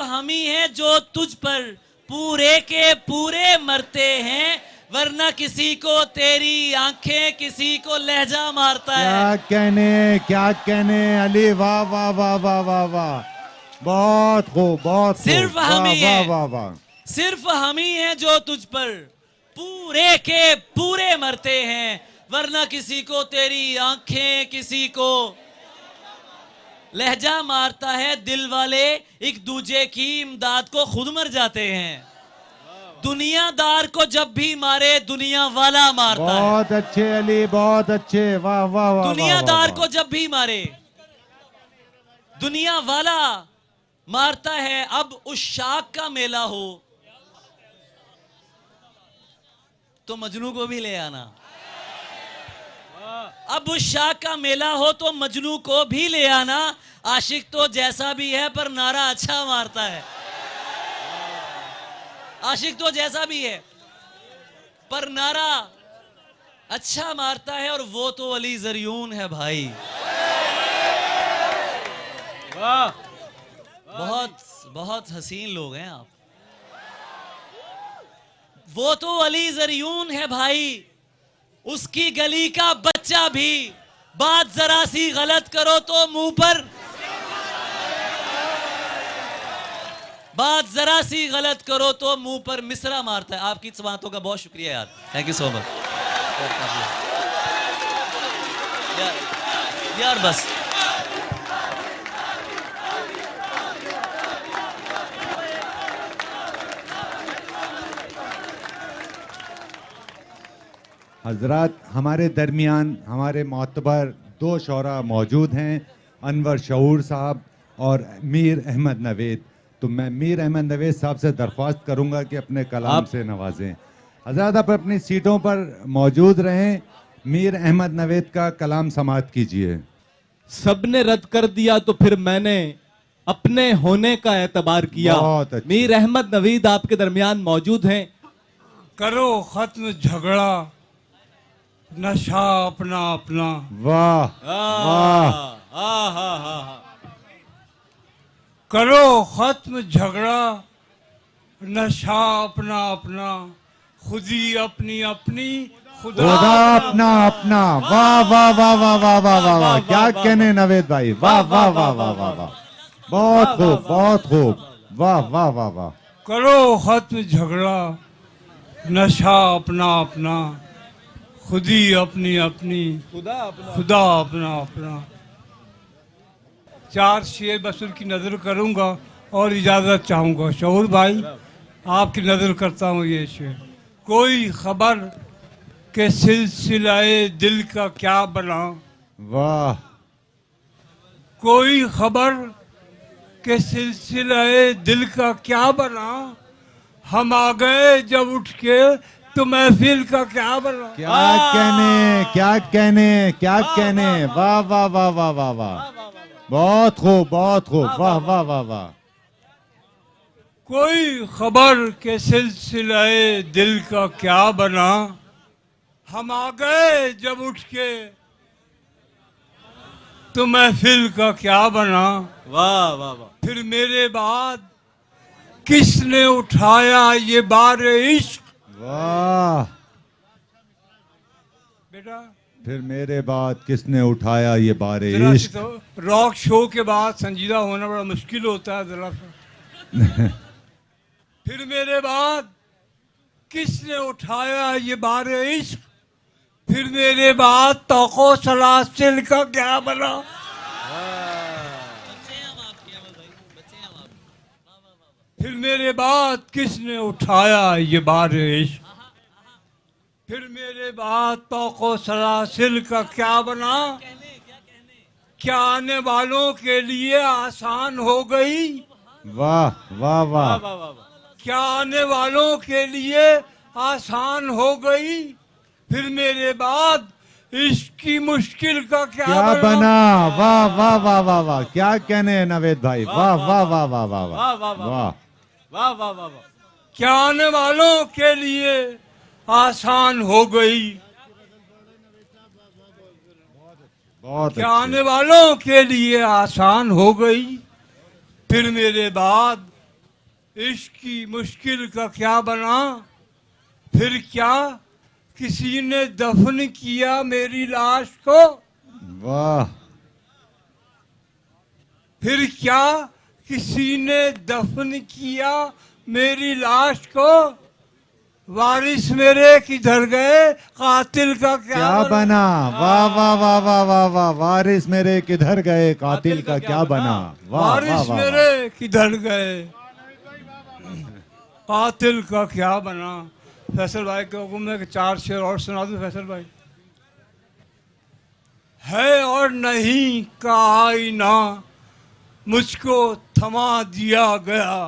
हम ही हैं जो तुझ पर पूरे के पूरे मरते हैं, वरना किसी को तेरी आंखें, किसी को लहजा मारता है। क्या कहने अली, वाह वाह वाह वाह वाह वाह, बहुत खूब, बहुत सिर्फ खूब, हम वाह ही वाह हैं, वाह वाह। सिर्फ हम ही हैं जो तुझ पर पूरे के पूरे मरते हैं, वरना किसी को तेरी आंखें, किसी को लहजा मारता है। दिल वाले एक दूजे की इमदाद को खुद मर जाते हैं। दुनियादार को जब भी मारे दुनिया वाला मारता है। बहुत अच्छे अली, बहुत अच्छे, वाह वाह वाह। दुनियादार को जब भी मारे दुनिया वाला मारता है। अब उस शाख का मेला हो तो मजनू को भी ले आना। अब उस शाख का मेला हो तो मजनू को भी ले आना। आशिक तो जैसा भी है पर नारा अच्छा मारता है। आशिक तो जैसा भी है पर नारा अच्छा मारता है, और वो तो अली ज़रियून है भाई। बहुत बहुत हसीन लोग हैं आप। वो तो अली ज़रियून है भाई, उसकी गली का बच्चा भी बात जरा सी गलत करो तो मुंह पर, बात जरा सी गलत करो तो मुंह पर मिसरा मारता है। आपकी बातों का बहुत शुक्रिया यार, थैंक यू सो मच यार। बस हजरात, हमारे दरमियान हमारे मोतबर दो शौरा मौजूद हैं, अनवर शऊर साहब और मीर अहमद नवेद। तो मैं मीर अहमद नवेद साहब से दरख्वास्त करूंगा कि अपने कलाम से नवाजें। हजरात, आप अपनी सीटों पर मौजूद रहें। मीर अहमद नवेद का कलाम समाअत कीजिए। सबने रद्द कर दिया तो फिर मैंने अपने होने का एतबार किया। मीर अहमद नवीद आपके दरमियान मौजूद हैं। करो खत्म झगड़ा, नशा अपना अपना। वाह वाह। करो खत्म झगड़ा, नशा अपना अपना, खुदी अपनी अपनी, खुदा अपना अपना। वाह वाह वाह वाह वाह वाह वाह वाह, क्या कहने नवेद भाई, वाह वाह वाह वाह वाह वाह, बहुत खूब, बहुत खूब, वाह वाह वाह वाह। करो खत्म झगड़ा, नशा अपना अपना, खुदी अपनी अपनी, खुदा अपना अपना। चार शेर बस उनकी नज़र करूंगा और इजाज़त चाहूंगा। शऊर भाई, आपकी नज़र करता हूँ ये शेर। कोई खबर के सिलसिलाए दिल का क्या बना। वाह। कोई खबर के सिलसिलाए दिल का क्या बना, हम आ गए जब उठ के तो महफिल का क्या बना। क्या कहने, क्या कहने, क्या कहने, वाह वाह वाह वाह वाह वाह, बहुत खूब, बहुत खूब, वाह वाह वाह वाह। कोई खबर के सिलसिलाए दिल का क्या बना, हम आ गए जब उठ के तो महफिल का क्या बना। वाह वाह वाह। फिर मेरे बाद किसने उठाया ये बार इश्क। वाह। बेटा, फिर मेरे बाद किसने उठाया ये बारे जरा सी इश्क। तो रॉक शो के बाद संजीदा होना बड़ा मुश्किल होता है जरा सा। फिर मेरे बाद किसने उठाया ये बार इश्क, फिर मेरे बाद तौको सलासिल का क्या बना। फिर मेरे बाद किसने उठाया ये बार इश्क, फिर मेरे बाद तौको सलासिल का क्या बना। क्या आने वालों के लिए आसान हो गई। वाह वाह वाह। क्या आने वालों के लिए आसान हो गई, फिर मेरे बाद इसकी मुश्किल का क्या बना। वाह वाह वाह वाह वाह, क्या कहने नवेद भाई, वाह वाह वाह वाह वाह वाह वाह वाह वाह वाह। क्या आने वालों के लिए आसान हो गई, बहुत क्या आने वालों के लिए आसान हो गई, फिर मेरे बाद इश्क की मुश्किल का क्या बना, फिर क्या किसी ने दफन किया मेरी लाश को, वाह फिर क्या किसी ने दफन किया मेरी लाश को, वारिस मेरे किधर गए, कातिल का क्या बना। वाह वाह वाह वाह वाह वाह, वारिस मेरे किधर गए, कातिल का क्या बना। वाह वाह वारिस वाह मेरे किधर गए, कातिल का क्या बना। फैसल भाई के हुक्म में 4 शेर और सुना दूं फैसल भाई। है और नहीं का आईना मुझको थमा दिया गया,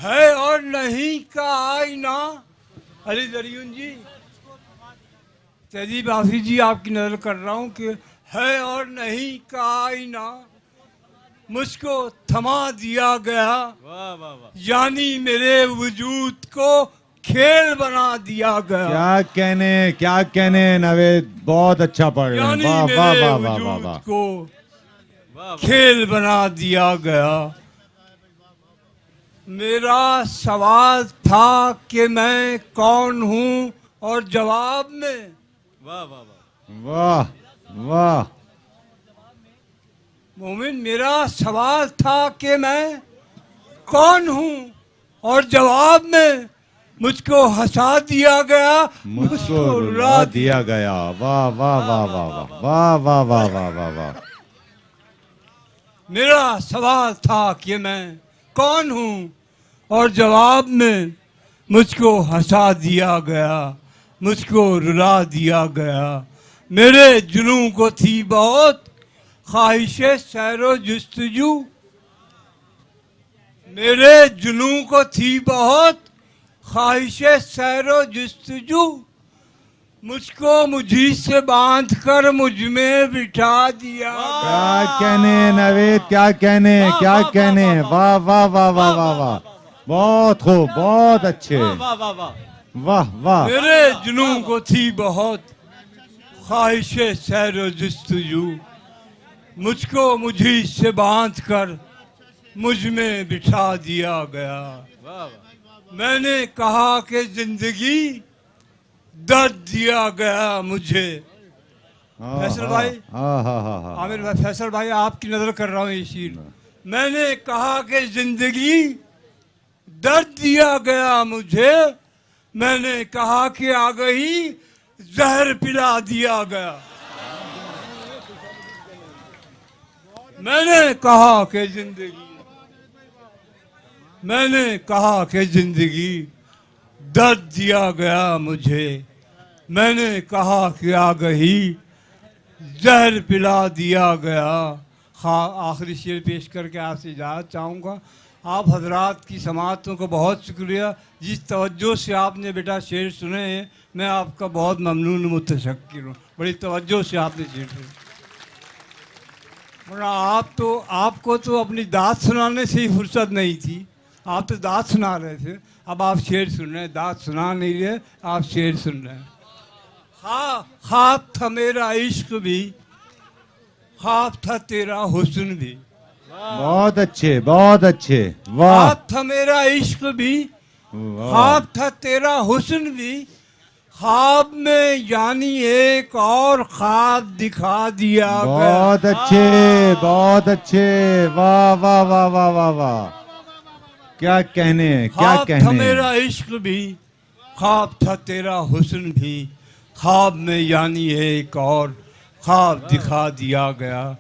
है और नहीं का आईना। अली दरियुन जी, तहजीब हाफिज जी, आपकी नजर कर रहा हूं कि है और नहीं का आईना मुझको थमा दिया गया, वाह वाह वाह, यानी मेरे वजूद को खेल बना दिया गया, क्या कहने नवेद, बहुत अच्छा पढ़ रहे हैं। यानी वाह वाह मेरे वाह वाह वाह वजूद वाह। को वाह खेल बना दिया गया। मेरा सवाल था कि मैं कौन हूँ, और जवाब में वाह वाह वाह, वाह वाह। मोमिन, मेरा सवाल था कि मैं कौन हूँ, और जवाब में मुझको हंसा दिया गया, मुझको रुला दिया गया। वाह वाह वाह वाह वाह वाह वाह वाह वाह वाह वाह। मेरा सवाल था कि मैं कौन हूँ, और जवाब में मुझको हंसा दिया गया, मुझको रुला दिया गया। मेरे जुनून को थी बहुत ख्वाहिशे सैरो जुस्तजू, मेरे जुनून को थी बहुत ख्वाहिशे सैरो जुस्तजू, मुझको मुझी से बांध कर मुझ में बिठा दिया। क्या कहने नवेद, क्या कहने। वाह वाह वाह वाह वाह वाह, बहुत खूब, बहुत अच्छे। वाह वाह वाह वाह, वाह वाह। मेरे जुनून को थी बहुत ख्वाहिशे सैरो जुस्तजू, मुझको मुझी से बांध कर मुझ में बिठा दिया गया। वाह वाह, मैंने कहा कि जिंदगी दर्द दिया गया मुझे। फैसल भाई, आमिर भाई, फैसल भाई, आपकी नजर कर रहा हूँ ये शीर। मैंने कहा कि जिंदगी दर्द दिया गया मुझे, मैंने कहा कि आ गई जहर पिला दिया गया। मैंने कहा कि जिंदगी, मैंने कहा कि जिंदगी दर्द दिया गया मुझे, मैंने कहा कि आ गई जहर पिला दिया गया। आखिरी शेर पेश करके आपसे इजाज़त चाहूँगा। आप हजरात की समाअतों को बहुत शुक्रिया। जिस तवज्जो से आपने बेटा शेर सुने हैं, मैं आपका बहुत ममनून मुतशक्किर हूँ। बड़ी तवज्जो से आपने शेर सुने, वरना आपको तो अपनी दात सुनाने से ही फुर्सत नहीं थी। आप तो दात सुना रहे थे, अब आप शेर सुन रहे हैं। दात सुना नहीं रहे, आप शेर सुन रहे हैं। ख्वाब था मेरा इश्क भी, ख्वाब था तेरा हुस्न भी। बहुत अच्छे, बहुत अच्छे। वाह। ख्वाब था मेरा इश्क भी, ख्वाब था तेरा हुस्न भी, ख्वाब में यानी एक और ख्वाब दिखा दिया गया। बहुत अच्छे, बहुत अच्छे। वाह वाह वाह वाह वाह वाह, क्या कहने, क्या ख्वाब था कहने। मेरा इश्क भी, ख्वाब था तेरा हुस्न भी, ख्वाब में यानी एक और ख्वाब दिखा दिया गया।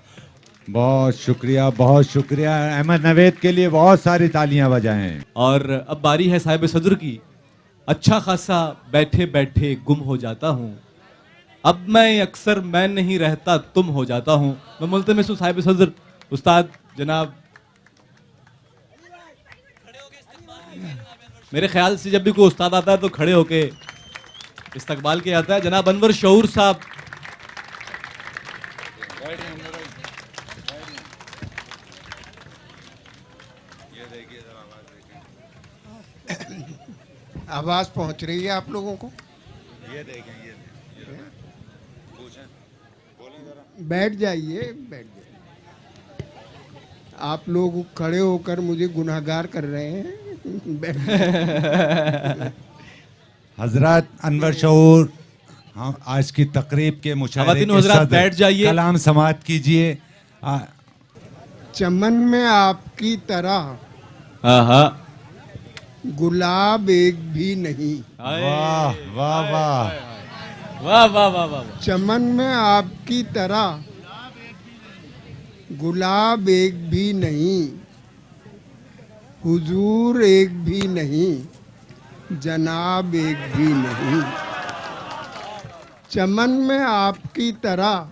बहुत शुक्रिया, बहुत शुक्रिया। अहमद नवेद के लिए बहुत सारी तालियां बजाएं। और अब बारी है साहिब सदर की। अच्छा खासा बैठे बैठे गुम हो जाता हूँ, अब मैं अक्सर मैं नहीं रहता तुम हो जाता हूँ। मैं मुल्तमिस हूँ साहिब सदर उस्ताद जनाब, मेरे ख्याल से जब भी कोई उस्ताद आता है तो खड़े होके इस्तकबाल किया जाता है। जनाब अनवर शऊर साहब। आवाज पहुंच रही है आप लोगों को? ये देखें, ये बैठ जाइए, बैठ जाइए। आप लोग खड़े होकर मुझे गुनाहगार कर रहे हैं। हजरत अनवर शऊर, हम आज की तकरीब के मुशायरे ख़वातीन के हज़रात, सदर बैठ जाइए। कलाम समाअत कीजिए। चमन में आपकी तरह आहा, गुलाब एक भी नहीं। वाह वाह वाह। वाह वाह वाह वाह। चमन में आपकी तरह गुलाब एक भी नहीं, हुजूर एक भी नहीं, जनाब एक भी नहीं। चमन में आपकी तरह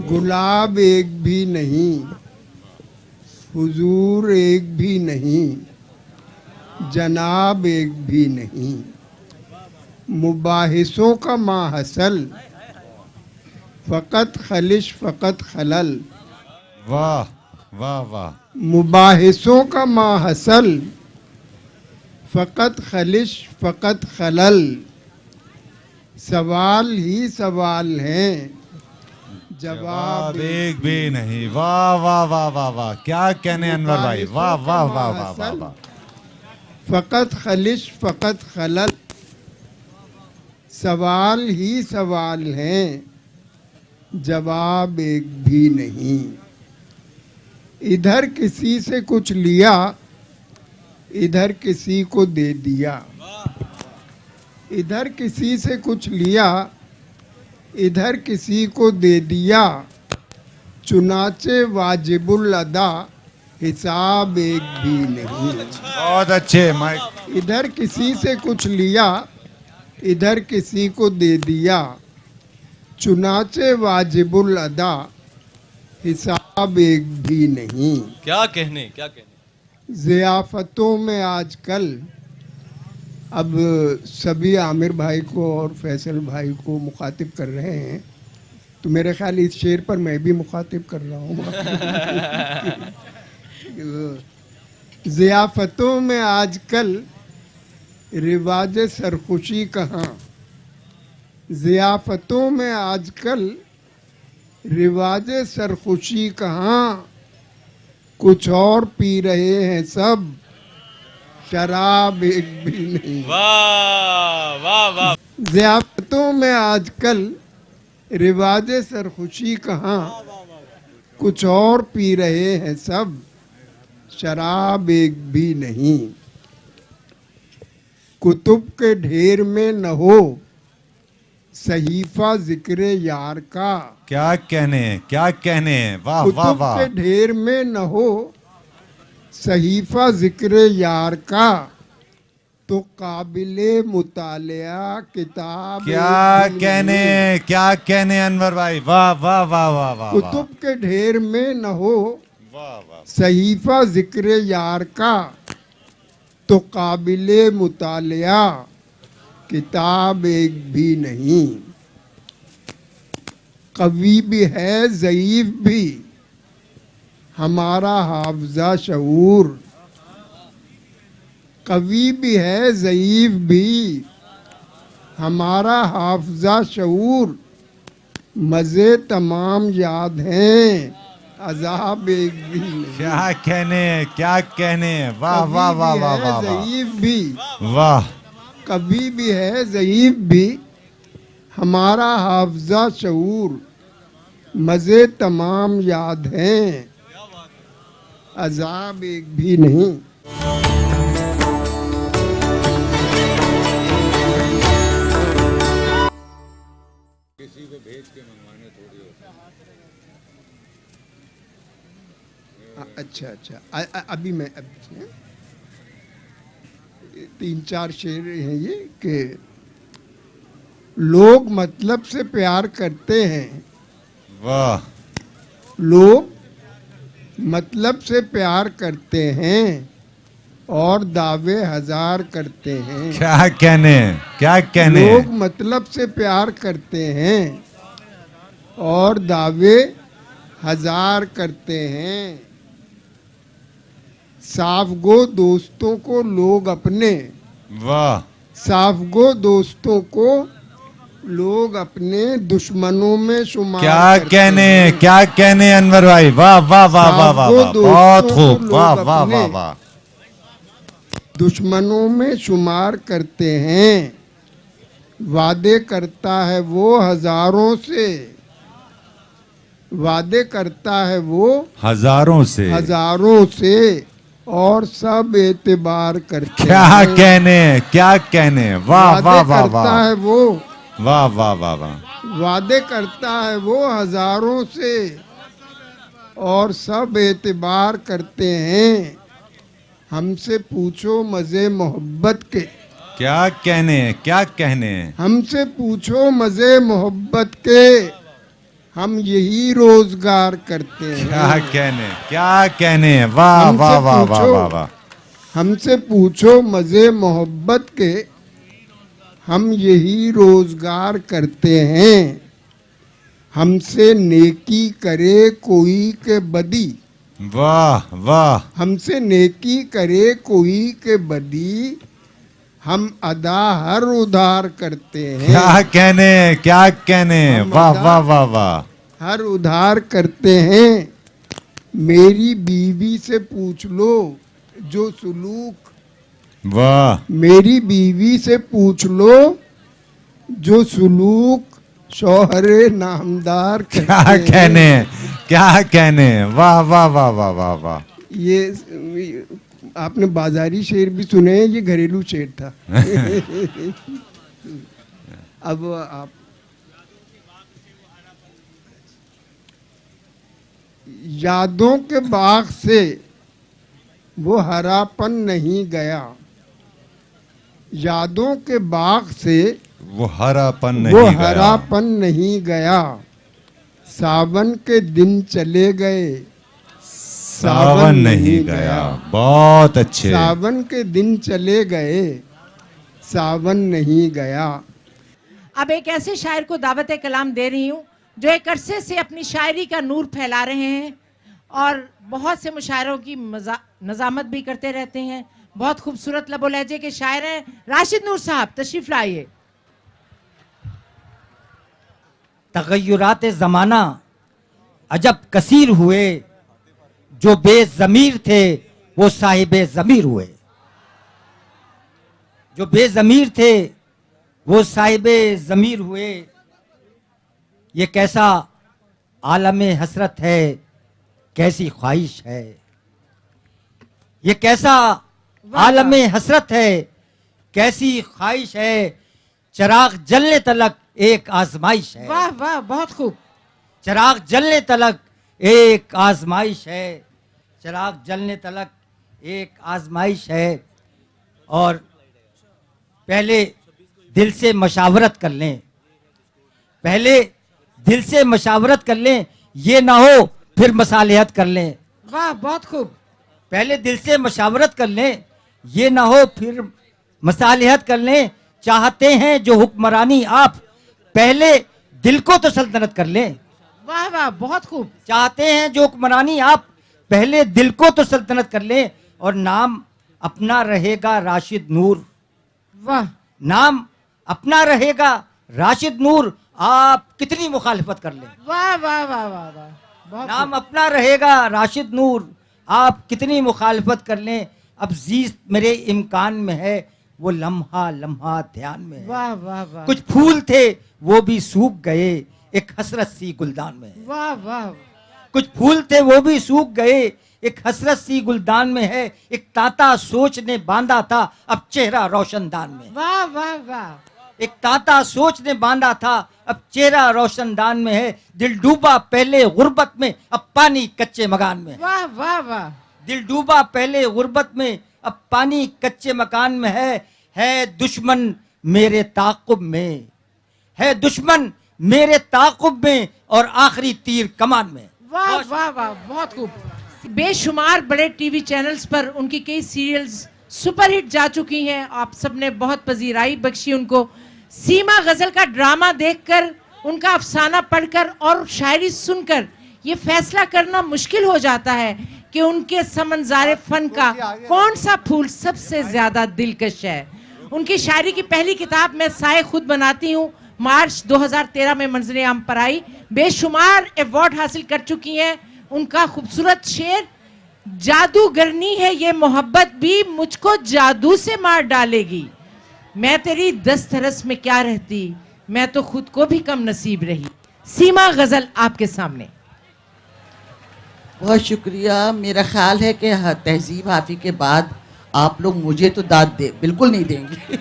गुलाब एक भी नहीं, हुजूर एक भी नहीं, जनाब एक भी नहीं। मुबाहिसों का माहसल, फ़कत खलिश फ़कत खलल। वाह वाह वाह। मुबाहिसों का माहसल, फ़कत खलिश फ़कत खलल। सवाल ही सवाल हैं, जवाब जवाब एक भी नहीं। वाह वाह वाह वाह वाह। क्या कहने अनवर भाई, वाह वाह वाह वाह वाह वाह। फ़कत खलिश फ़कत खलल। सवाल ही सवाल हैं, जवाब एक भी नहीं। इधर किसी से कुछ लिया, इधर किसी को दे दिया। इधर किसी से कुछ लिया, इधर किसी को दे दिया। चुनाचे वाजिबुल अदा, हिसाब एक भी नहीं। बहुत अच्छे माइक। इधर किसी से कुछ लिया, इधर किसी को दे दिया। चुनाचे वाजिबुल अदा, हिसाब एक भी नहीं। क्या कहने, क्या कहने। ज़ियाफ़तों में आजकल, अब सभी आमिर भाई को और फैसल भाई को मुखातिब कर रहे हैं, तो मेरे ख्याल इस शेर पर मैं भी मुखातिब कर रहा हूँ। ज़ियाफ़तों में आजकल रिवाज सरखुशी कहाँ। ज़ियाफ़तों में आजकल रिवाज सरखुशी कहाँ। कुछ और पी रहे हैं सब, शराब एक भी नहीं। वाह वाह वाह। ज़ियाफ़तों में आजकल रिवाज सरखुशी कहाँ। कुछ और पी रहे हैं सब, शराब एक भी नहीं। कुतुब के ढेर में न हो सहीफा जिक्र यार का। क्या कहने, क्या कहने। वाह वाह कुतुब वाह। के ढेर में न हो सहीफा जिक्र यार का, तो काबिले मुतालिया किताब क्या एक भी कहने, नहीं। क्या कहने अनवर भाई। वाह वाह वाह वाह वाह। कुतुब के ढेर में न हो वाह वाह। सहीफा जिक्र यार का, तो काबिले मुतालिया किताब एक भी नहीं। कवि भी है ज़ईफ भी हमारा हाफ़ज़ा शऊर। कवि भी है ज़ईफ भी हमारा हाफ़ज़ा शऊर। मज़े तमाम याद हैं, अज़ाब एक भी नहीं। क्या कहने, क्या कहने। वाह वाह वाह वाह वाह वाह। ज़ईफ भी, वाह। कभी भी है ज़ईफ भी हमारा हाफ़ज़ा शऊर। मज़े तमाम याद हैं, अज़ाब एक भी नहीं। किसी को भेज के मंगवाने थोड़ी होता। अच्छा अच्छा, अभी मैं तीन चार शेर हैं ये कि लोग मतलब से प्यार करते हैं। वाह। लोग मतलब से प्यार करते हैं और दावे हजार करते हैं। क्या कहने, क्या कहने। लोग मतलब से प्यार करते हैं और दावे हजार करते हैं। साफगो दोस्तों को लोग अपने, वाह। साफगो दोस्तों को लोग अपने दुश्मनों में शुमार क्या करते कहने, हैं। क्या कहने अनवर भाई, वाह वाह वाह वाह वाह साधु वाह, बहुत दोस्तों खूब, को लोग वाह वाह अपने वाह वाह। दुश्मनों में शुमार करते हैं। वादे करता है वो हजारों से, वादे करता है वो हजारों से, हजारों से, और सब एतबार करते क्या हैं। कहने, क्या कहने, वाह वादे वाह वाह करता वाह है वो, वाह वाह वाह वाह। वादे करता है वो हजारों से, और सब एतबार करते हैं। हमसे पूछो मजे मोहब्बत के, क्या कहने, क्या कहने, हमसे पूछो मजे मोहब्बत के, हम यही रोजगार करते हैं। क्या कहने, क्या कहने, वाह हमसे वाह वाह वाह पूछो, वाह वाह। हमसे पूछो मजे मोहब्बत के, हम यही रोजगार करते हैं। हमसे नेकी करे कोई के बदी, वाह वाह, हमसे नेकी करे कोई के बदी, हम अदा हर उधार करते हैं। क्या कहने, क्या कहने, हम वाह अदा- वाह वाह वाह। हर उधार करते हैं। मेरी बीवी से पूछ लो जो सुलूक, वाह, मेरी बीवी से पूछ लो जो सुलूक शौहरे नामदार क्या करते हैं। कहने, क्या कहने, वाह वाह वाह वाह वाह वाह। ये आपने बाजारी शेर भी सुने हैं, ये घरेलू शेर था। अब आप यादों के बाग से वो हरापन नहीं गया, यादों के बाग से वो हरापन वो नहीं गया, हरापन नहीं गया। सावन के दिन चले गए, सावन नहीं गया। बहुत अच्छे। सावन के दिन चले गए, सावन नहीं गया। अब एक ऐसे शायर को दावत कलाम दे रही हूँ जो एक अरसे से अपनी शायरी का नूर फैला रहे हैं और बहुत से मुशायरों की नज़ामत भी करते रहते हैं। बहुत खूबसूरत लबो लहजे के शायर हैं राशिद नूर साहब, तशरीफ लाइए। तगय्युरात ज़माना अजब कसीर हुए, जो बेज़मीर थे वो साहिबे ज़मीर हुए, जो बेज़मीर थे वो साहिबे ज़मीर हुए। ये कैसा आलमे हसरत है, कैसी ख्वाहिश है, ये कैसा आलमे हसरत है, कैसी ख्वाहिश है। चिराग जलने तलक एक आजमाइश है, वाह वाह, बहुत खूब। चिराग जलने तलक एक आजमाइश है, चिराग जलने तलक एक आजमाइश है। और पहले दिल से मशावरत कर लें, पहले दिल से मशावरत कर लें, ये ना हो फिर मसालिहत कर लें। वाह, बहुत खूब। पहले दिल से मशावरत कर लें, ये ना हो फिर मसालिहत कर लें। चाहते हैं जो हुक्मरानी आप, पहले दिल को तो सल्तनत कर लें। वाह वाह, बहुत खूब। चाहते हैं जो हुक्मरानी आप, पहले दिल को तो सल्तनत कर लें। और नाम अपना रहेगा राशिद नूर, वाह, नाम अपना रहेगा राशिद नूर, आप कितनी मुखालिफत कर लें। वाह वाह वाह वाह वाह, बहुत नाम अपना रहेगा राशिद नूर, आप कितनी मुखालिफत कर लें। अब जीत मेरे इम्कान में है, वो लम्हा लम्हा ध्यान में है। वाह वाह वाह, कुछ फूल थे वो भी सूख गए, एक हसरत सी गुलदान में है। वाह वाह, कुछ फूल थे वो भी सूख गए, एक हसरत सी गुलदान में है। एक तांता सोच ने बांधा था, अब चेहरा रोशनदान में है। वाह वाह वाह, एक तांता सोच ने बांधा था, अब चेहरा रोशनदान में है। दिल डूबा पहले गुर्बत में, अब पानी कच्चे मकान में है। वाह वाह वाह, दिल डूबा पहले गुर्बत में, अब पानी कच्चे मकान में है दुश्मन मेरे ताक़ुब में, है दुश्मन मेरे ताक़ुब में, और आखिरी तीर कमान में। वाह वाह वाह, बहुत खूब। बेशुमार बड़े टीवी चैनल्स पर उनकी कई सीरियल्स सुपरहिट जा चुकी हैं। आप सबने बहुत पजीराई बख्शी उनको। सीमा गजल का ड्रामा देखकर, उनका अफसाना पढ़कर और शायरी सुनकर ये फैसला करना मुश्किल हो जाता है कि उनके समंज़ारे फन का कौन सा फूल सबसे ज्यादा दिलकश है। उनकी शायरी की पहली किताब मैं साए खुद बनाती हूँ मार्च 2013 में मंजर आम पर आई, बेशुमार अवार्ड हासिल कर चुकी हैं। उनका खूबसूरत शेर, जादूगरनी है ये मोहब्बत भी मुझको जादू से मार डालेगी, मैं तेरी दस्तरस में क्या रहती, मैं तो खुद को भी कम नसीब रही। सीमा गजल आपके सामने। बहुत शुक्रिया। मेरा ख्याल है कि तहजीब हाफी के बाद आप लोग मुझे तो दाद बिल्कुल नहीं देंगे।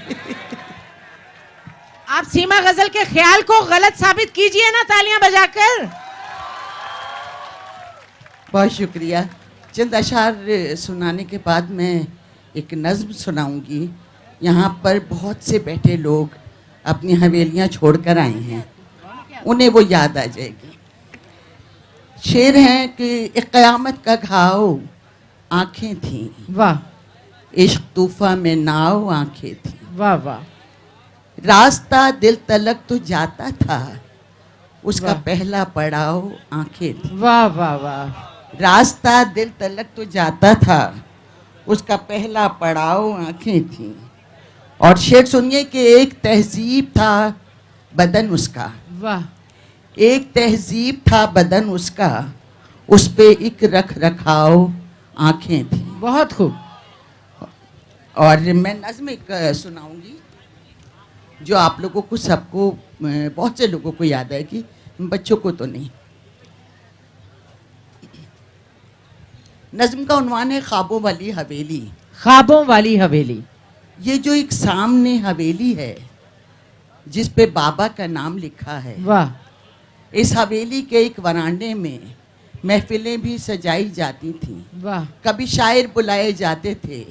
आप सीमा गजल के ख्याल को गलत साबित कीजिए ना तालियां बजाकर। बहुत शुक्रिया। चंद अशार सुनाने के बाद मैं एक नज्म सुनाऊंगी। यहाँ पर बहुत से बैठे लोग अपनी हवेलियाँ छोड़कर आए हैं, उन्हें वो याद आ जाएगी। शेर है कि एक क़यामत का घाव आंखें थी, वाह, इश्क तूफा में नाव आंखें थी, वाह वाह, रास्ता दिल तलक तो जाता था, उसका वाह। पहला पड़ाव आंखें थी। वाह वाह वाह, रास्ता दिल तलक तो जाता था, उसका पहला पड़ाव आंखें थी। और शेर सुनिए कि एक तहजीब था बदन उसका, वाह, एक तहजीब था बदन उसका, उस पे एक रख रखाव आंखें थी। बहुत खूब। और मैं नज़्म एक सुनाऊंगी जो आप लोगों को सबको, बहुत से लोगों को याद है, कि बच्चों को तो नहीं। नज़्म का उन्वान है ख्वाबों वाली हवेली। ख्वाबों वाली हवेली। ये जो एक सामने हवेली है जिस पे बाबा का नाम लिखा है, वाह, इस हवेली के एक वरांडे में महफिलें भी सजाई जाती थीं। वाह, कभी शायर बुलाए जाते थे,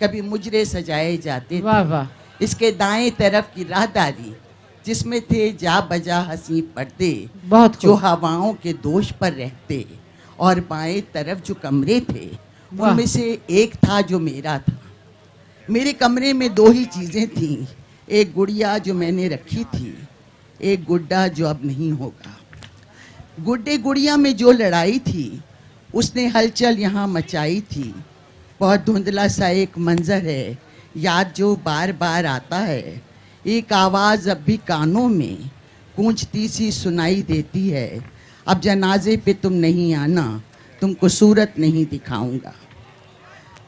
कभी मुजरे सजाए जाते वाह थे। वाह, इसके दाएं तरफ की राहदारी जिसमें थे जा बजा हंसी पर्दे बहुत जो खूब। हवाओं के दोष पर रहते, और बाएं तरफ जो कमरे थे वाह। उनमें से एक था जो मेरा था। मेरे कमरे में दो ही चीज़ें थीं, एक गुड़िया जो मैंने रखी थी, एक गुड्डा जो अब नहीं होगा। गुड्डे गुड़िया में जो लड़ाई थी उसने हलचल यहाँ मचाई थी। बहुत धुंधला सा एक मंजर है याद जो बार बार आता है, एक आवाज़ अब भी कानों में गूंजती सी सुनाई देती है, अब जनाजे पे तुम नहीं आना, तुमको सूरत नहीं दिखाऊंगा।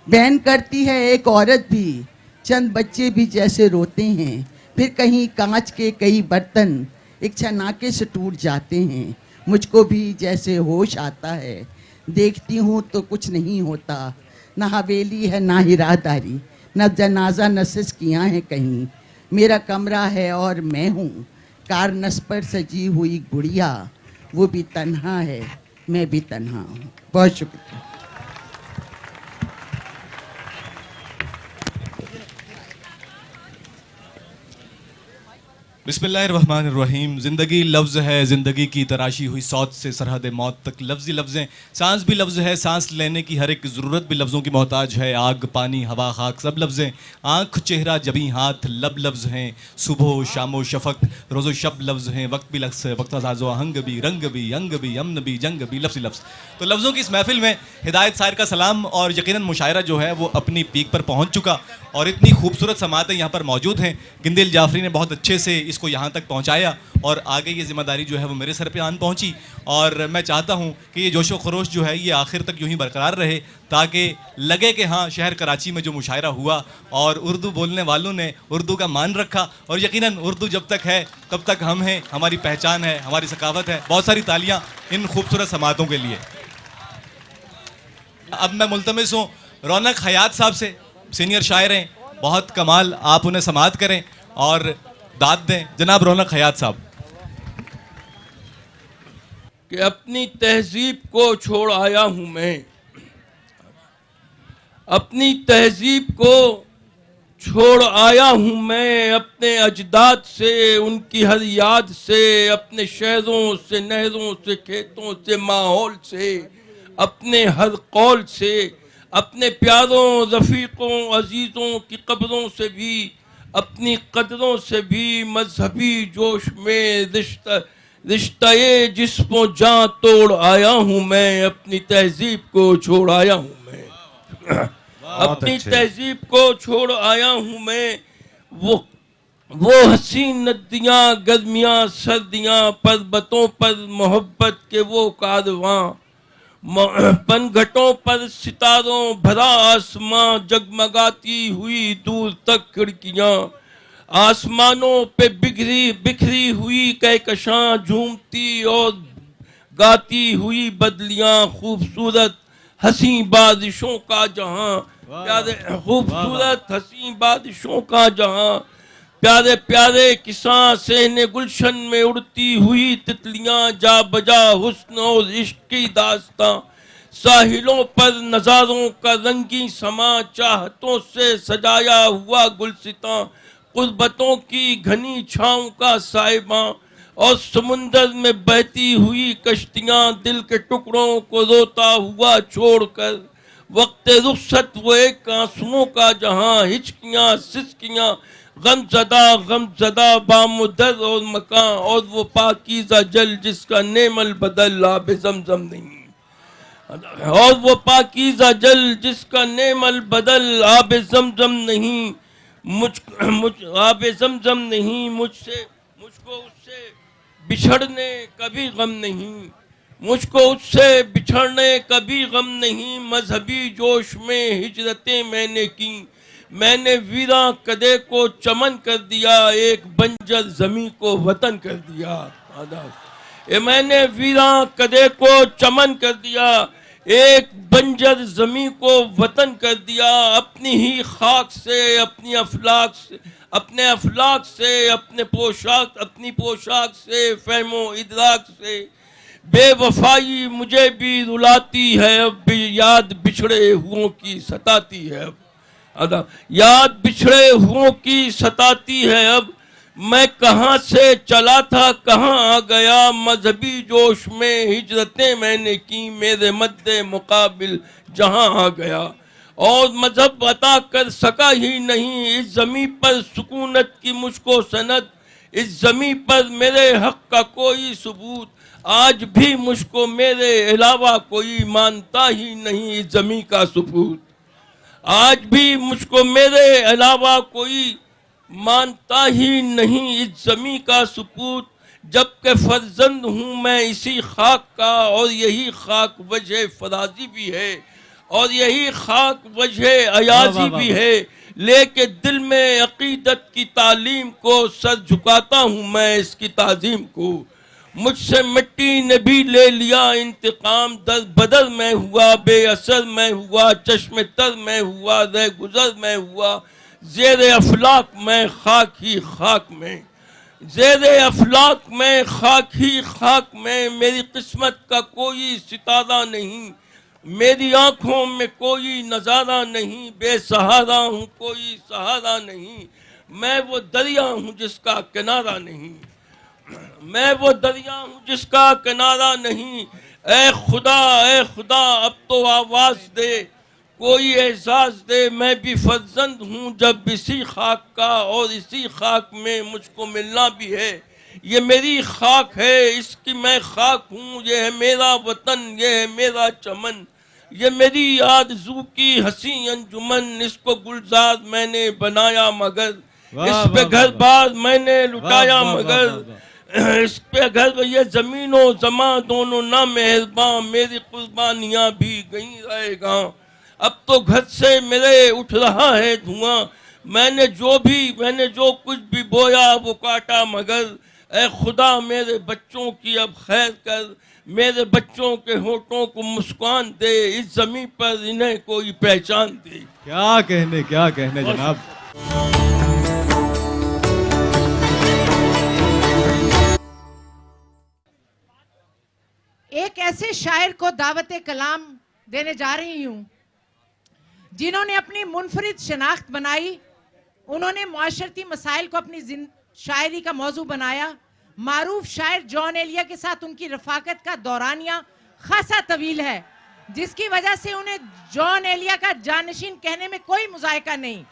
बहन करती है एक औरत भी, चंद बच्चे भी जैसे रोते हैं, फिर कहीं कांच के कई बर्तन एक छनाके से टूट जाते हैं, मुझको भी जैसे होश आता है, देखती हूँ तो कुछ नहीं होता, ना हवेली है ना हिरादारी, न जनाजा न सिस्कियाँ हैं कहीं, मेरा कमरा है और मैं हूँ कारनस पर सजी हुई गुड़िया, वो भी तन्हा है मैं भी तन्हा हूँ। बहुत शुक्रिया। बिस्मिल्लाहिर्रहमानिर्रहीम। ज़िंदगी लफ्ज़ है, ज़िंदगी की तराशी हुई सौत से सरहद मौत तक लफ्ज़ ही लफ्ज़ हैं। सांस भी लफ्ज़ है, सांस लेने की हर एक ज़रूरत भी लफ्ज़ों की मोहताज है। आग पानी हवा खाक सब लफ्ज़ हैं। आँख चेहरा जबी हाथ लब लफ्ज़ हैं। सुबह शामो शफ़क़ रोज़ो शब लफ्ज़ हैं। वक्त भी लफ्ज़ है, वक्त आज़ो आहंग भी, रंग भी, अंग भी, अमन भी, जंग भी, लफ्ज़ ही लफ्ज़। तो लफ्ज़ों की इस महफिल में हिदायत सायर का सलाम, और यकीनन मुशायरा जो है वो अपनी पीक पर पहुँच चुका, और इतनी खूबसूरत समातें यहाँ पर मौजूद हैं। गिंदिल जाफरी ने बहुत अच्छे से इसको यहाँ तक पहुँचाया, और आगे ये ज़िम्मेदारी जो है वो मेरे सर पे आन पहुँची। और मैं चाहता हूँ कि ये जोशो खरोश जो है ये आखिर तक यूँ ही बरकरार रहे, ताकि लगे कि हाँ शहर कराची में जो मुशायरा हुआ और उर्दू बोलने वालों ने उर्दू का मान रखा, और यकीनन उर्दू जब तक है तब तक हम हैं, हमारी पहचान है, हमारी सकावत है। बहुत सारी तालियाँ इन खूबसूरत समातों के लिए। अब मैं मुल्तमिस हूँ रौनक हयात साहब से, सीनियर शायर हैं, बहुत कमाल, आप उन्हें समात करें और दाद दें। जनाब रौनक हयात साहब। कि अपनी तहजीब को छोड़ आया हूं मैं, अपनी तहजीब को छोड़ आया हूं मैं, अपने अजदाद से, उनकी हर याद से, अपने शहरों से, नहरों से, खेतों से, माहौल से, अपने हर कौल से, अपने प्यारों रफ़ीक़ों अजीज़ों की कब्रों से भी, अपनी कदरों से भी, मजहबी जोश में रिश्ते जिस्मो जान तोड़ आया हूँ मैं, अपनी तहजीब को छोड़ आया हूँ मैं। अपनी तहजीब को छोड़ आया हूँ मैं, वो हसीन नदियाँ गर्मियाँ सर्दियाँ पर्वतों पर मोहब्बत के वो कारवां पनघटों पर सितारों भरा आसमां जगमगाती हुई दूर तक खिड़कियां आसमानों पे बिखरी हुई कहकशां झूमती और गाती हुई बदलियां खूबसूरत हंसी बारिशों का जहां प्यारे खूबसूरत हंसी बारिशों का जहां प्यारे प्यारे किसान सहने गुलशन में उड़ती हुई तितलियां जा बजा हुस्न और इश्क की दास्तां साहिलों पर नजारों का रंगी समा चाहतों से सजाया हुआ गुलसितां कुर्बतों की घनी छाँव का साहिबां और समुंदर में बहती हुई कश्तियां दिल के टुकड़ों को रोता हुआ छोड़कर वक्त रुखसत वो एक आंसुओं का जहां हिचकियां सिसकियां गमजदा बामुदर और मकान और वो पाकीज़ा जल जिसका नेमल बदल आब जमजम नहीं और वो पाकीज़ा जल जिसका नेमल बदल आब जमजम नहीं आब जमजम नहीं मुझको उससे बिछड़ने कभी गम नहीं मुझको उससे बिछड़ने कभी गम नहीं मजहबी जोश में हिजरतें मैंने की मैंने वीरा कदे को चमन कर दिया एक बंजर जमी को वतन कर दिया मैंने वीरा कदे को चमन कर दिया एक बंजर जमी को वतन कर दिया अपनी ही खाक से अपनी अफलाक से अपने अफलाक से अपनी पोशाक से फहमो इदराक से बेवफाई मुझे भी रुलाती है अब भी याद बिछड़े हुओं की सताती है अब याद बिछड़े हुओं की सताती है अब मैं कहाँ से चला था कहाँ आ गया मजहबी जोश में हिजरतें मैंने की मेरे मद्दे मुकाबिल जहाँ आ गया और मजहब अता कर सका ही नहीं इस जमी पर सुकूनत की मुझको सनद इस जमी पर मेरे हक का कोई सबूत आज भी मुझको मेरे अलावा कोई मानता ही नहीं इस जमी का सबूत आज भी मुझको मेरे अलावा कोई मानता ही नहीं इस जमी का सबूत जबकि फर्जंद हूँ मैं इसी खाक का और यही खाक वजह फराजी भी है और यही खाक वजह अयाजी भी है लेके दिल में अकीदत की तालीम को सर झुकाता हूँ मैं इसकी ताजीम को मुझसे मिट्टी ने भी ले लिया इंतकाम दर बदर में हुआ बेअसर में हुआ चश्मे तर में हुआ रह गुजर में हुआ ज़ेरे अफलाक में खाक ही खाक में ज़ेरे अफलाक में खाक ही खाक में मेरी किस्मत का कोई सितारा नहीं मेरी आंखों में कोई नज़ारा नहीं बेसहारा हूँ कोई सहारा नहीं मैं वो दरिया हूँ जिसका किनारा नहीं मैं वो दरिया हूँ जिसका किनारा नहीं ए खुदा अब तो आवाज़ दे कोई एहसास दे मैं भी फर्जंद हूँ जब इसी खाक का और इसी खाक में मुझको मिलना भी है ये मेरी खाक है इसकी मैं खाक हूँ ये है मेरा वतन ये है मेरा चमन ये मेरी आरज़ू की हंसी अंजुमन इसको गुलजार मैंने बनाया मगर इस पे घर बार मैंने लुटाया मगर इस पे घर ये ज़मीनों ज़मा दोनों ना मेहरबान मेरी कुर्बानियाँ भी गई रहेगा अब तो घर से मेरे उठ रहा है धुआं मैंने जो कुछ भी बोया वो काटा मगर ए खुदा मेरे बच्चों की अब खैर कर मेरे बच्चों के होठों को मुस्कान दे इस जमीन पर इन्हें कोई पहचान दे क्या कहने जनाब। एक ऐसे शायर को दावत कलाम देने जा रही हूँ जिन्होंने अपनी मुनफरिद शनाख्त बनाई उन्होंने मुआशरती मसाइल को अपनी शायरी का मौजू बनाया मारूफ शायर जॉन एलिया के साथ उनकी रफाकत का दौरानिया खासा तवील है जिसकी वजह से उन्हें जॉन एलिया का जानशीन कहने में कोई मुजायका नहीं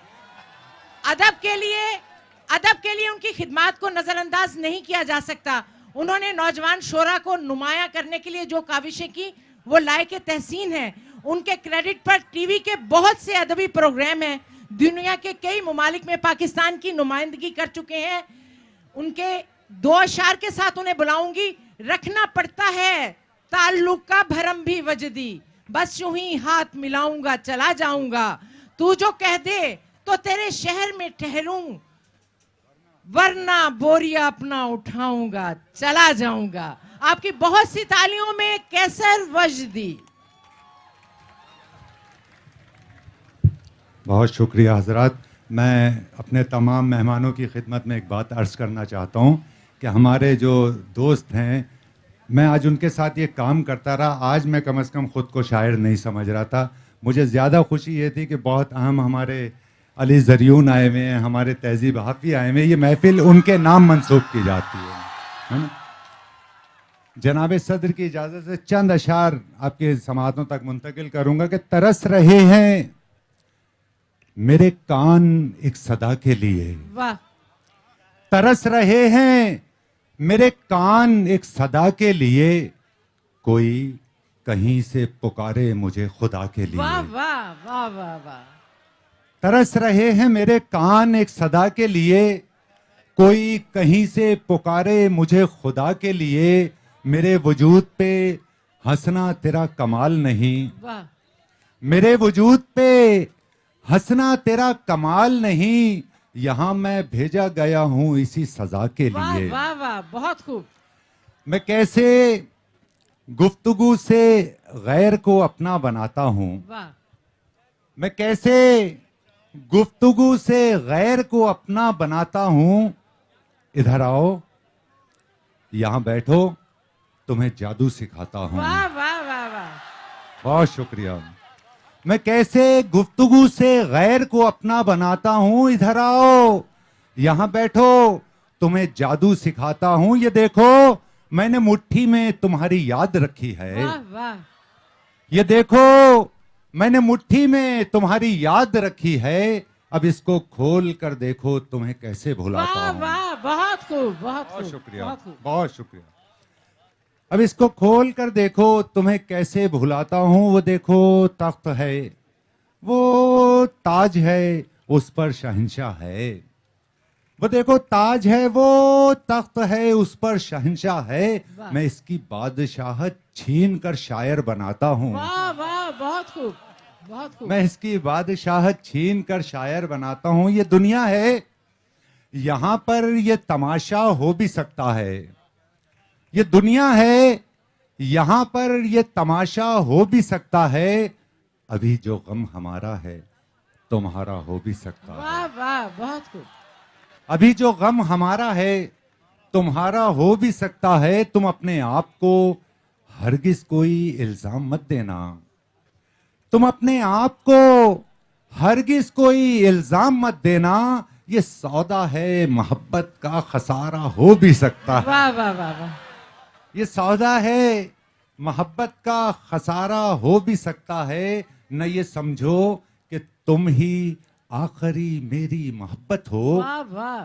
अदब के लिए उनकी खिदमात को नज़रअंदाज नहीं किया जा सकता उन्होंने नौजवान शोरा को नुमाया करने के लिए जो काविशें की वो लायक तहसीन है उनके क्रेडिट पर टीवी के बहुत से अदबी प्रोग्राम हैं दुनिया के कई ममालिक में पाकिस्तान की नुमाइंदगी कर चुके हैं। उनके 2 अशार के साथ उन्हें बुलाऊंगी। रखना पड़ता है ताल्लुक का भरम भी वजदी, बस यूं ही हाथ मिलाऊंगा चला जाऊंगा। तू जो कह दे तो तेरे शहर में ठहरूं, वरना बोरिया अपना उठाऊंगा चला जाऊंगा। आपकी बहुत सी तालियों में कैसर वजदी। बहुत शुक्रिया हजरात। मैं अपने तमाम मेहमानों की खिदमत में एक बात अर्ज़ करना चाहता हूँ कि हमारे जो दोस्त हैं, मैं आज उनके साथ ये काम करता रहा। आज मैं कम से कम ख़ुद को शायर नहीं समझ रहा था। मुझे ज़्यादा खुशी ये थी कि बहुत अहम हमारे अली ज़रियून आए हुए हैं, हमारे तहज़ीब हाफ़ी आए हुए हैं। ये महफ़िल उनके नाम मंसूब की जाती है ना। जनाब सदर की इजाज़त से चंद अशार आपके समातों तक मुंतकिल करूँगा कि तरस रहे हैं मेरे कान एक सदा के लिए, वाह। तरस रहे हैं मेरे कान एक सदा के लिए, कोई कहीं से पुकारे मुझे खुदा के लिए। वाह वाह वाह वाह वाह। तरस रहे हैं मेरे कान एक सदा के लिए, कोई कहीं से पुकारे मुझे खुदा के लिए। मेरे वजूद पे हंसना तेरा कमाल नहीं, वाह। मेरे वजूद पे हंसना तेरा कमाल नहीं, यहाँ मैं भेजा गया हूँ इसी सजा के वाह लिए। वाह वाह, बहुत खूब। मैं कैसे गुफ्तगू से गैर को अपना बनाता हूँ, वाह। मैं कैसे गुफ्तगू से गैर को अपना बनाता हूँ। इधर आओ यहाँ बैठो, तुम्हें जादू सिखाता हूँ। वाह वाह वाह वाह। बहुत शुक्रिया। मैं कैसे गुफ्तगू से गैर को अपना बनाता हूँ। इधर आओ यहाँ बैठो, तुम्हें जादू सिखाता हूँ। ये देखो मैंने मुट्ठी में तुम्हारी याद रखी है। वाह वाह। ये देखो मैंने मुट्ठी में तुम्हारी याद रखी है। अब इसको खोल कर देखो तुम्हें कैसे भुलाता वाह हूँ। वाह, बहुत खूब बहुत खूब। बहुत शुक्रिया, बहुत खूब। बहुत शुक्रिया। अब इसको खोल कर देखो तुम्हें कैसे भुलाता हूँ। वो देखो तख्त है, वो ताज है, उस पर शहंशाह है। वो देखो ताज है, वो तख्त है, उस पर शहंशाह है। मैं इसकी बादशाहत छीन कर शायर बनाता हूँ। वाह वाह, बहुत खूब बहुत खूब। मैं इसकी बादशाहत छीन कर शायर बनाता हूँ। ये दुनिया है, यहाँ पर ये तमाशा हो भी सकता है। ये दुनिया है, यहाँ पर ये तमाशा हो भी सकता है। अभी जो गम हमारा है तुम्हारा हो भी सकता है। वाह वाह, बहुत खूब। अभी जो गम हमारा है तुम्हारा हो भी सकता है। तुम अपने आप को हरगिज कोई इल्जाम मत देना, तुम अपने आप को हरगिज कोई इल्जाम मत देना। ये सौदा है, मोहब्बत का खसारा हो भी सकता है। वाह वाह वाह वाह। ये सौदा है, मोहब्बत का खसारा हो भी सकता है। न ये समझो कि तुम ही आखिरी मेरी मोहब्बत हो, वाह वाह।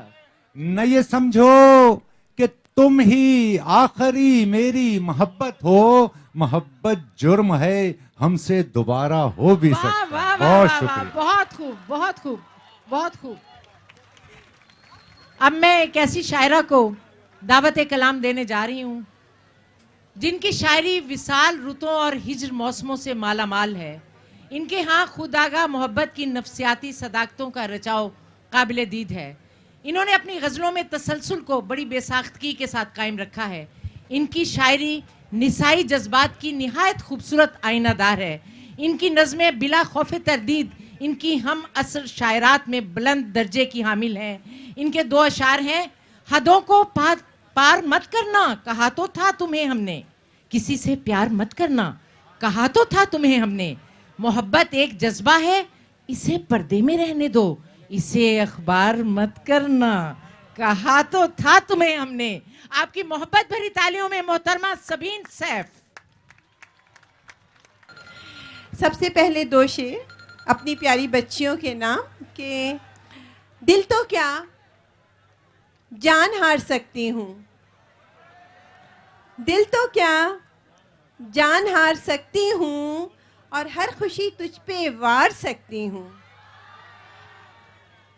न ये समझो कि तुम ही आखिरी मेरी मोहब्बत हो। मोहब्बत जुर्म है, हमसे दोबारा हो भी वाह सकता वाह है। वाह बहुत वाह, शुक्रिया। बहुत खूब बहुत खूब बहुत खूब। अब मैं एक ऐसी शायरा को दावत कलाम देने जा रही हूँ जिनकी शायरी विशाल रुतों और हिज्र मौसमों से माला माल है। इनके यहाँ खुदागा मोहब्बत की नफ्सियाती सदाकतों का रचाव काबिल दीद है। इन्होंने अपनी गज़लों में तसलसल को बड़ी बेसाख्तगी के साथ कायम रखा है। इनकी शायरी निसाई जज्बात की निहायत खूबसूरत आईनादार है। इनकी नज़में बिला खौफ तरदीद इनकी हम असर शायरात में बुलंद दर्जे की हामिल हैं। इनके 2 अशार हैं। हदों को पार मत करना, कहा तो था तुम्हें हमने। किसी से प्यार मत करना, कहा तो था तुम्हें हमने। मोहब्बत एक जज्बा है, इसे पर्दे में रहने दो। इसे अखबार मत करना, कहा तो था तुम्हें हमने। आपकी मोहब्बत भरी तालियों में मोहतरमा सबीन सैफ। सबसे पहले 2 शेर अपनी प्यारी बच्चियों के नाम के। दिल तो क्या जान हार सकती हूँ, दिल तो क्या जान हार सकती हूँ, और हर खुशी तुझ पे वार सकती हूँ।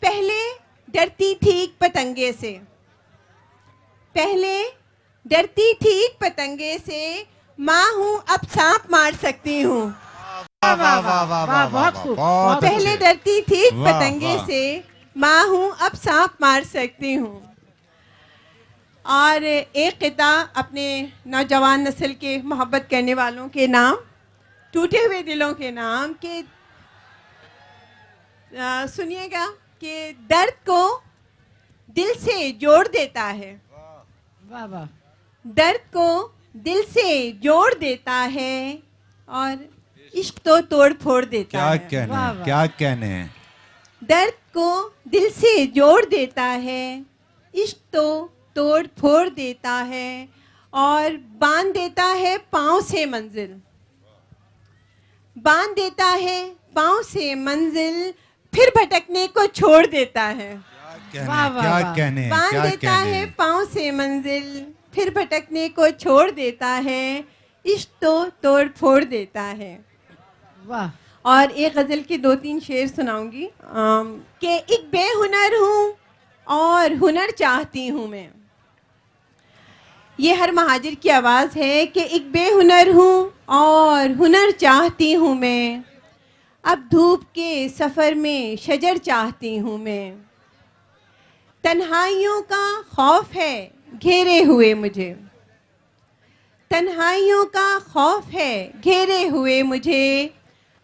पहले डरती थी एक पतंगे से, पहले डरती थी एक पतंगे से, माँ हूँ अब सांप मार सकती हूँ। वाह वाह वाह वाह वाह, बहुत खूब, बहुत पहले डरती थी एक पतंगे से, माँ हूँ अब सांप मार सकती हूँ। और एक क़िता अपने नौजवान नस्ल के मोहब्बत करने वालों के नाम, टूटे हुए दिलों के नाम के सुनिएगा कि दर्द को दिल से जोड़ देता है, वाह वाह, दर्द को दिल से जोड़ देता है और इश्क तो तोड़ फोड़ देता क्या है। कहने वाह, हैं, वाह। क्या कहने हैं। दर्द को दिल से जोड़ देता है, इश्क तो तोड़ फोड़ देता है और बांध देता है पाँव से मंजिल, बांध देता है पाँव से मंजिल, फिर भटकने को छोड़ देता है। वाह, वाह, क्या वाह। कहने हैं, बांध क्या देता कहने है हैं। पाँव से मंजिल, फिर भटकने को छोड़ देता है, इश्क तो तोड़ फोड़ देता है। वाह, और एक गज़ल के 2-3 शेर सुनाऊंगी कि एक बेहुनर हूँ और हुनर चाहती हूँ मैं। ये हर महाजिर की आवाज़ है कि एक बेहुनर हूँ और हुनर चाहती हूँ मैं, अब धूप के सफ़र में शजर चाहती हूँ मैं। तन्हाइयों का खौफ है घेरे हुए मुझे, तन्हाइयों का खौफ है घेरे हुए मुझे,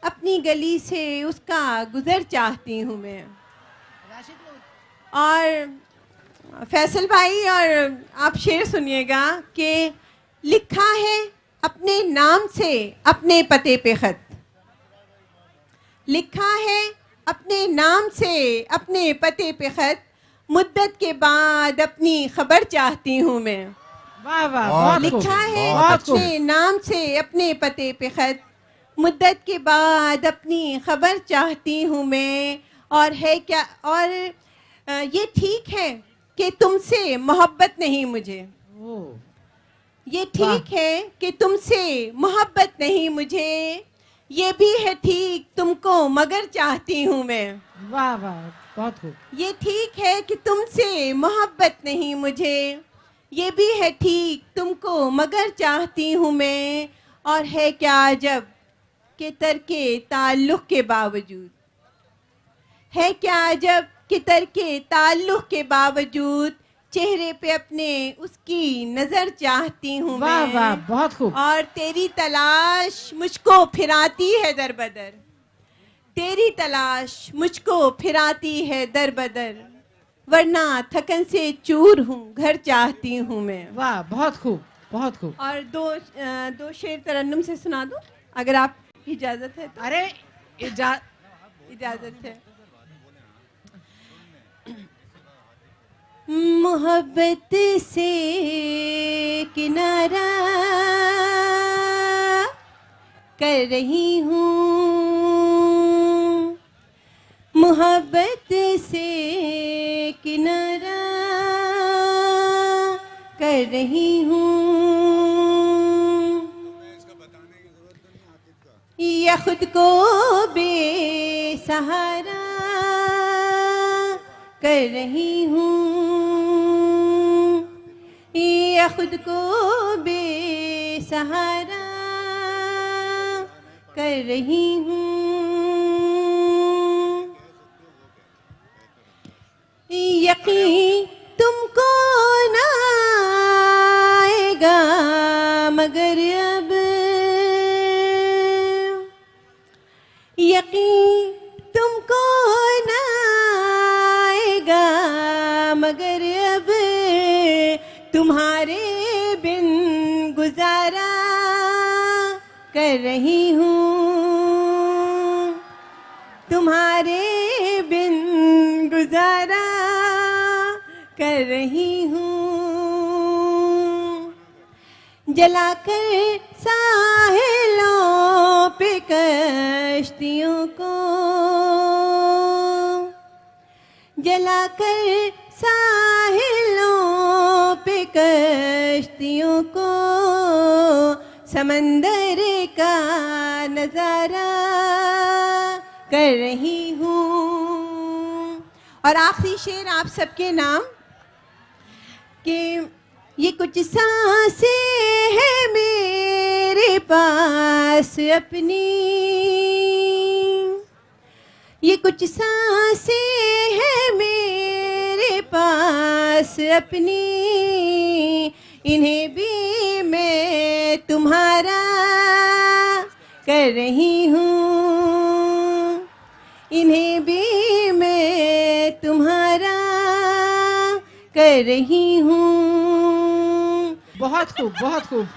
अपनी गली से उसका गुज़र चाहती हूँ मैं। और फैसल भाई और आप शेर सुनिएगा कि लिखा है अपने नाम से अपने पते पे ख़त, लिखा है अपने नाम से अपने पते पे ख़त, मुद्दत के बाद अपनी खबर चाहती हूँ मैं। वाह वाह, बहुत खूब, लिखा है बहुत खूब। अपने नाम से अपने पते पे ख़त, मुद्दत के बाद अपनी खबर चाहती हूँ मैं। और है क्या, और ये ठीक है कि तुमसे मोहब्बत नहीं मुझे, ओह, ये ठीक है कि तुमसे मोहब्बत नहीं मुझे, ये भी है ठीक तुमको मगर चाहती हूँ मैं। वाह वाह, बहुत खूब। ये ठीक है कि तुमसे मोहब्बत नहीं मुझे, ये भी है ठीक तुमको मगर चाहती हूँ मैं। और है क्या अजब कि तर्के ताल्लुक़ के बावजूद, है क्या अजब कि तर्के ताल्लुक़ के बावजूद, चेहरे पे अपने उसकी नज़र चाहती हूँ वाह मैं। वाह, बहुत खूब। और तेरी तलाश मुझको फिराती है दर बदर, तेरी तलाश मुझको फिराती है दर बदर, वरना थकन से चूर हूँ घर चाहती हूँ मैं। वाह, बहुत खूब, बहुत खूब। और दो शेर तरन्नुम से सुना दूँ अगर आप इजाज़त है तो। अरे इजाज़त है। मोहब्बत से किनारा कर रही हूँ, मोहब्बत से किनारा कर रही हूँ, या खुद को बेसहारा कर रही हूँ, या खुद को बेसहारा कर रही हूँ। यकीन तुमको ना आएगा मगर अब, यकीन तुमको ना आएगा मगर अब, तुम्हारे बिन गुजारा कर रही हूँ, तुम्हारे बिन गुजारा कर रही हूँ। जलाकर साहिलों पे कश्तियों को, जलाकर साहिलों पे कश्तियों को, समंदर का नज़ारा कर रही हूँ। और आखिरी शेर आप सबके नाम कि ये कुछ सांसें हैं मेरे पास अपनी, ये कुछ सांसें हैं मेरे पास अपनी, इन्हें भी मैं तुम्हारा कर रही हूँ, इन्हें भी मैं तुम्हारा कर रही हूँ। बहुत खूब, बहुत खूब।